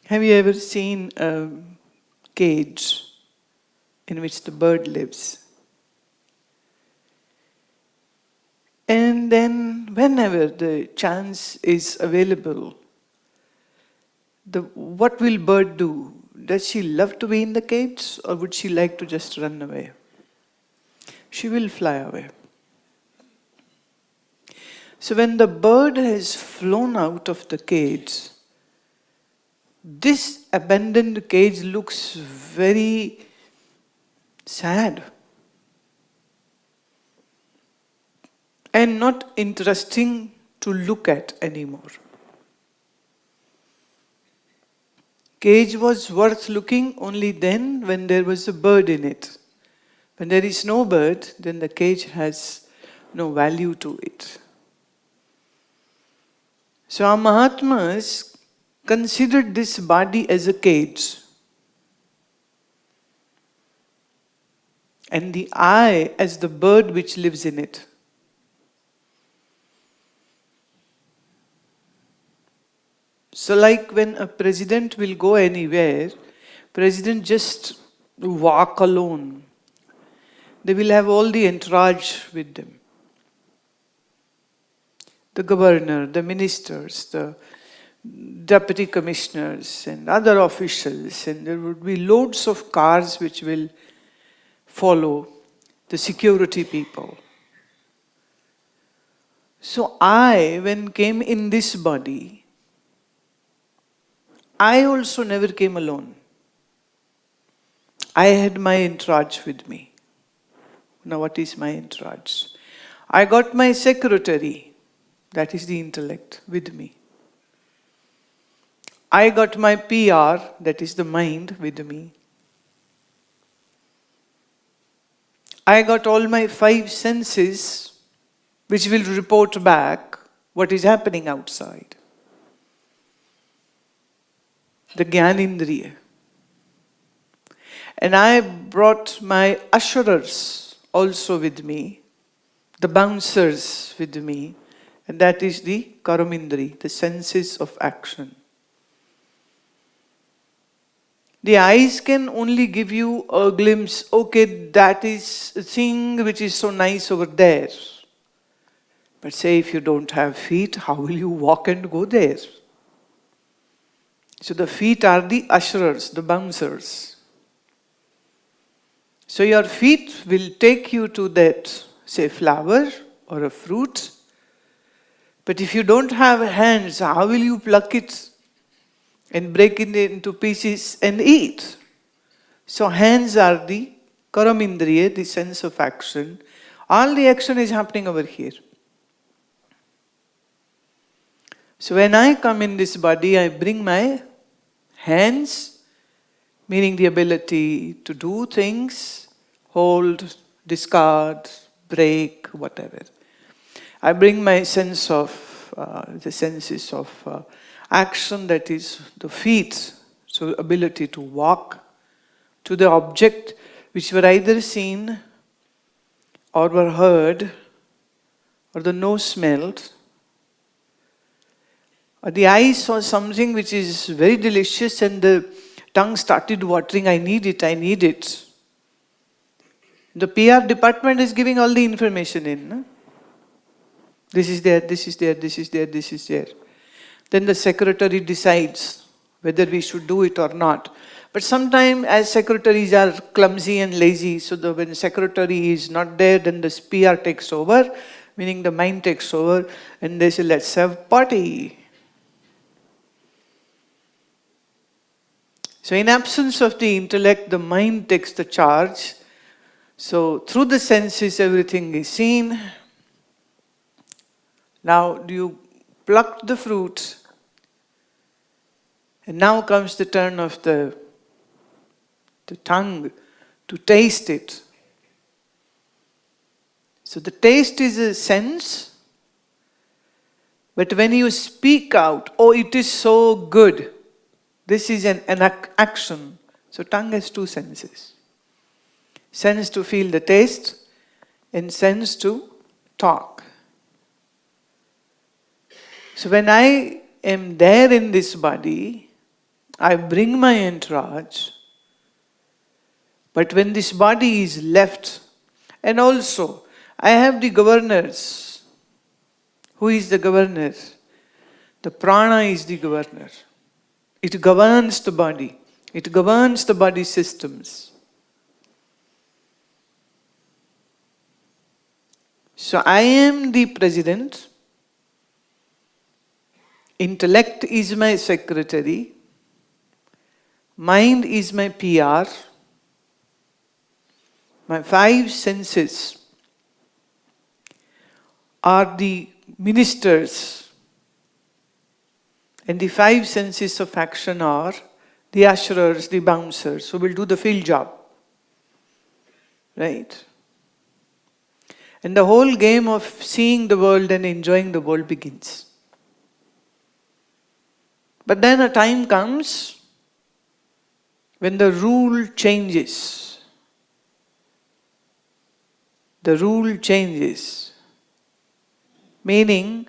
Have you ever seen a cage in which the bird lives? And then, whenever the chance is available, what will bird do? Does she love to be in the cage, or would she like to just run away? She will fly away. So when the bird has flown out of the cage, this abandoned cage looks very sad and not interesting to look at anymore. Cage was worth looking only then when there was a bird in it. When there is no bird, then the cage has no value to it. So our Mahatmas considered this body as a cage. And the I as the bird which lives in it. So like when a president will go anywhere, president just walk alone. They will have all the entourage with them. The governor, the ministers, the deputy commissioners and other officials, and there would be loads of cars which will follow the security people. So I, when came in this body, I also never came alone. I had my entourage with me. Now what is my entourage? I got my secretary, that is the intellect, with me. I got my PR, that is the mind, with me. I got all my 5 senses which will report back what is happening outside. The Gyanindriya. And I brought my usherers also with me, the bouncers with me, and that is the Karamindri, the senses of action. The eyes can only give you a glimpse, okay, that is a thing which is so nice over there. But say if you don't have feet, how will you walk and go there? So the feet are the usherers, the bouncers. So your feet will take you to that, say, flower or a fruit. But if you don't have hands, how will you pluck it and break it into pieces and eat? So hands are the Karamindriya, the sense of action. All the action is happening over here. So when I come in this body, I bring my hands, meaning the ability to do things, hold, discard, break, whatever. I bring my sense of, the senses of action, that is the feet, so ability to walk to the object which were either seen or were heard, or the nose smelled, or the eye saw something which is very delicious and the tongue started watering, I need it, I need it. The PR department is giving all the information in. No? This is there, this is there, this is there, this is there. Then the secretary decides whether we should do it or not. But sometimes as secretaries are clumsy and lazy, so when the secretary is not there, then the PR takes over, meaning the mind takes over, and they say, let's have party. So in absence of the intellect, the mind takes the charge. So through the senses, everything is seen. Now you pluck the fruit, and now comes the turn of the tongue to taste it. So the taste is a sense, but when you speak out, oh, it is so good, this is an action. So tongue has 2 senses. Sense to feel the taste and sense to talk. So when I am there in this body, I bring my entourage, but when this body is left, and also I have the governors. Who is the governor? The prana is the governor. It governs the body. It governs the body systems. So I am the president. Intellect is my secretary. Mind is my PR. My five senses are the ministers. And the five senses of action are the usherers, the bouncers, who will do the field job. Right? And the whole game of seeing the world and enjoying the world begins. But then a time comes when the rule changes. The rule changes. Meaning,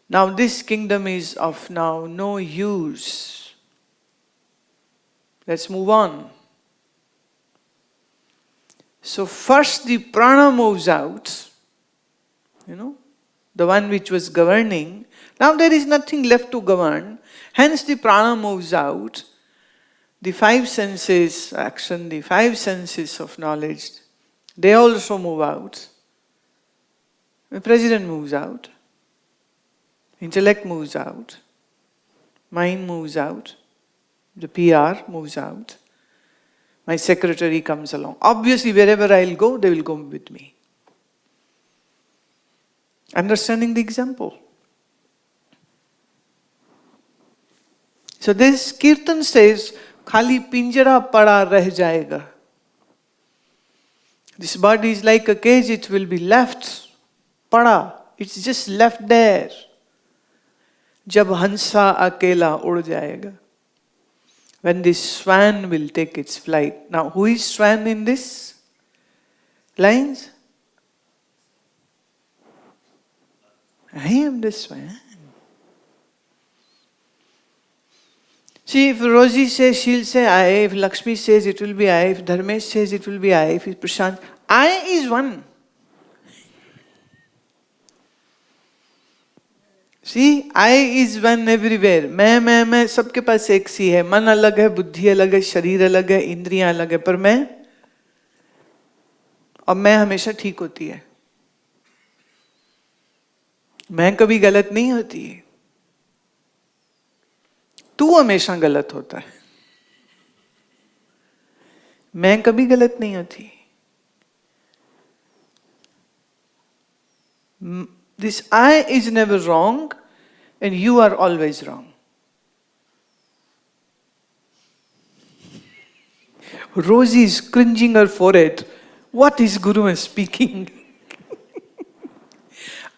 now this kingdom is of now no use. Let's move on. So first the prana moves out, the one which was governing. Now there is nothing left to govern. Hence the prana moves out. The five senses action, the five senses of knowledge, they also move out. The president moves out. Intellect moves out. Mind moves out. The PR moves out. My secretary comes along. Obviously, wherever I'll go, they will go with me. Understanding the example? So this Kirtan says, Khali pinjara pada reh jayega. This body is like a cage, it will be left. Pada. It's just left there. Jab hansa akela ud jayega. When this swan will take its flight. Now, who is swan in this lines? I am the swan. See, if Rosie says, she'll say I. If Lakshmi says, it will be I. If Dharmesh says, it will be I. If Prashant, I is one. See, I is one everywhere. मैं सबके पास एक सी है. मन अलग है, बुद्धि अलग है, शरीर अलग है, इंद्रियां अलग है. पर मैं, और मैं हमेशा ठीक होती है. मैं कभी गलत नहीं होती. तू हमेशा गलत होता है. मैं कभी गलत नहीं होती. This I is never wrong and you are always wrong. Rosie is cringing her forehead. What is Guru speaking?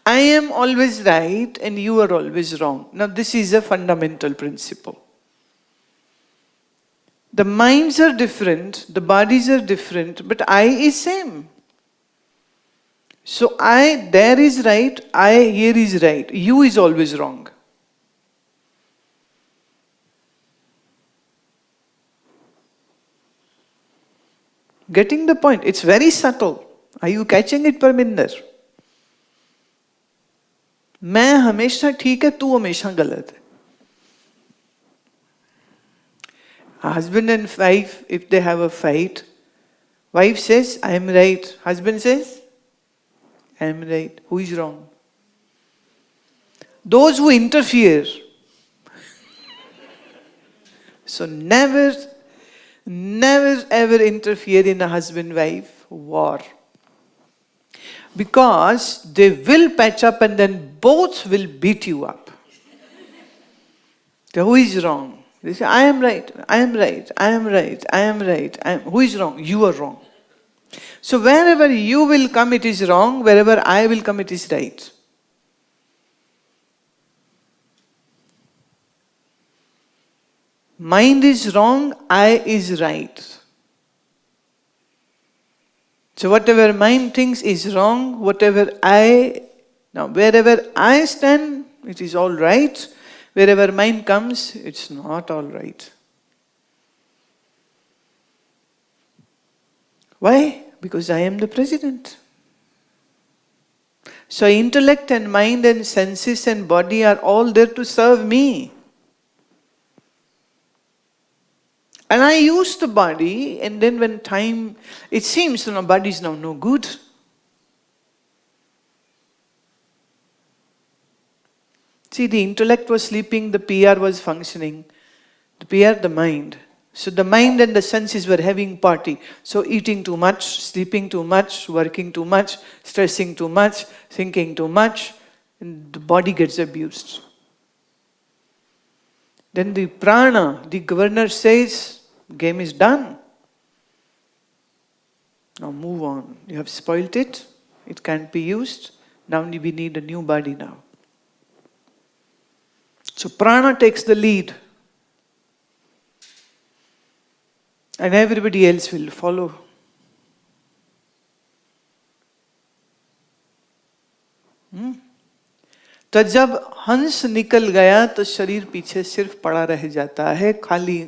I am always right and you are always wrong. Now this is a fundamental principle. The minds are different, the bodies are different, but I is same. So I there is right, I here is right. You is always wrong. Getting the point? It's very subtle. Are you catching it, Parminder? मैं हमेशा ठीक है, तू हमेशा गलत है. Husband and wife, if they have a fight, wife says, I am right. Husband says, I am right. Who is wrong? Those who interfere. So never ever interfere in a husband-wife war. Because they will patch up and then both will beat you up. So who is wrong? They say, I am right, I am right, I am right, I am right. Who is wrong? You are wrong. So wherever you will come, it is wrong. Wherever I will come, it is right. Mind is wrong, I is right. So whatever mind thinks is wrong, wherever I stand, it is all right. Wherever mind comes, it's not all right. Why? Because I am the president. So intellect and mind and senses and body are all there to serve me. And I use the body, and then when time, it seems the body is now no good. See, the intellect was sleeping, the PR was functioning. The PR, the mind. So the mind and the senses were having party. So eating too much, sleeping too much, working too much, stressing too much, thinking too much, and the body gets abused. Then the prana, the governor says, game is done. Now move on. You have spoiled it. It can't be used. Now we need a new body now. So prana takes the lead. And everybody else will follow. तो जब हंस निकल गया तो शरीर पीछे सिर्फ पड़ा रह जाता है, खाली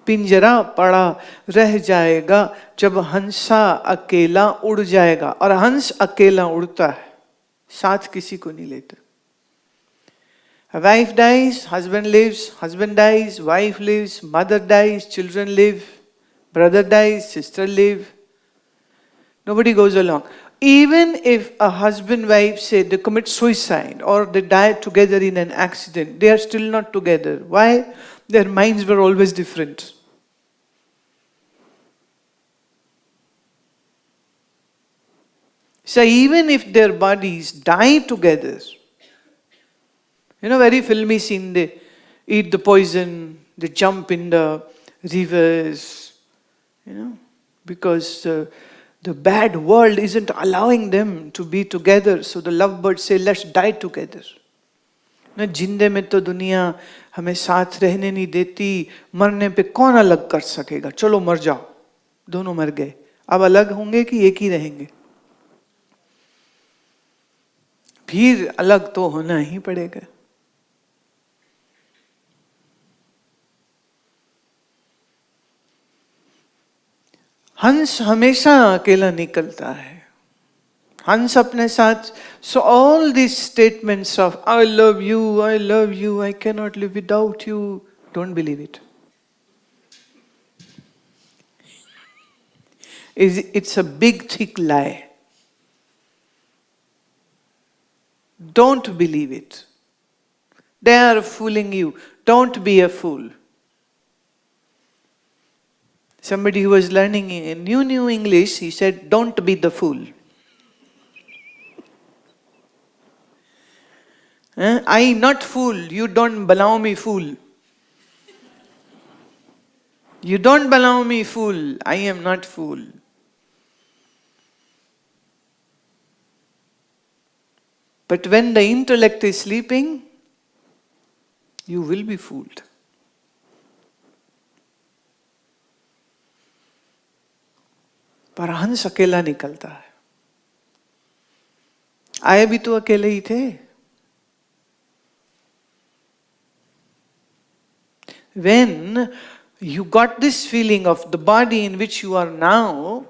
पिंजरा पड़ा रह जाएगा जब हंसा अकेला उड़ जाएगा. और हंस अकेला उड़ता है, साथ किसी को नहीं लेता. A wife dies, husband dies, wife lives, mother dies, children live, brother dies, sister live. Nobody goes along. Even if a husband-wife say they commit suicide or they die together in an accident, they are still not together. Why? Their minds were always different. So even if their bodies die together, very filmy scene, they eat the poison, they jump in the rivers, because the bad world isn't allowing them to be together. So the lovebirds say, let's die together. जिंदे में तो दुनिया हमें साथ रहने नहीं देती, मरने पे कौन अलग कर सकेगा, चलो मर जाओ. दोनों मर गए, अब अलग होंगे कि एक ही रहेंगे? फिर अलग तो होना ही पड़ेगा. हंस हमेशा अकेला निकलता है. हंस अपने साथ. So all these statements of I love you, I cannot live without you, don't believe it. It's a big thick lie. Don't believe it. They are fooling you. Don't be a fool. Somebody who was learning new English, he said, don't be the fool. I not fool, you don't allow me fool. You don't allow me fool, I am not fool. But when the intellect is sleeping, you will be fooled. पर हंस अकेला निकलता है. आए भी तो अकेले ही थे. When you got this feeling of the body in which you are now,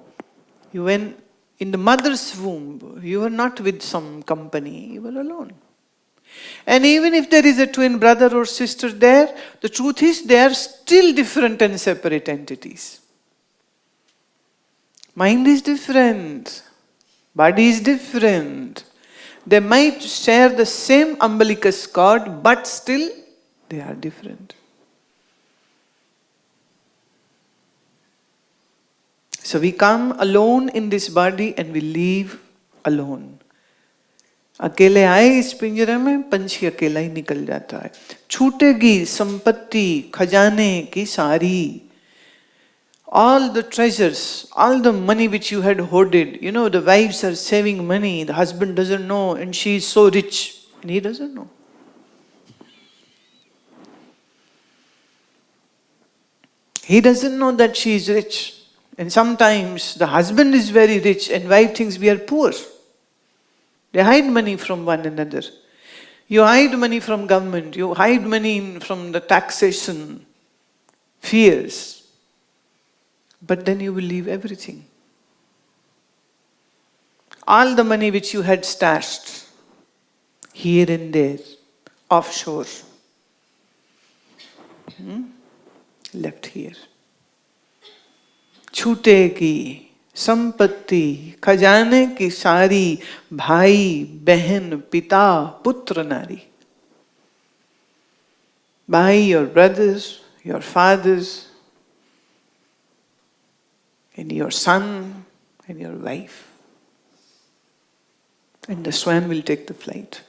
you went in the mother's womb, you were not with some company, you were alone. And even if there is a twin brother or sister there, the truth is they are still different and separate entities. Mind is different. Body is different. They might share the same umbilicus cord, but still they are different. So we come alone in this body and we leave alone. अकेले आए इस पिंजरे में, पंछी अकेला ही निकल जाता है. छूटेगी संपत्ति खजाने की सारी. All the treasures, all the money which you had hoarded, the wives are saving money, the husband doesn't know, and she is so rich, and he doesn't know. He doesn't know that she is rich. And sometimes the husband is very rich and wife thinks we are poor. They hide money from one another. You hide money from government, you hide money from the taxation, fears. But then you will leave everything. all the money which you had stashed here and there, offshore, left here. छूटेगी संपत्ति खजाने की सारी, भाई बहन पिता पुत्र नारी. By your brothers, your fathers, and your son, and your wife. And the swan will take the flight.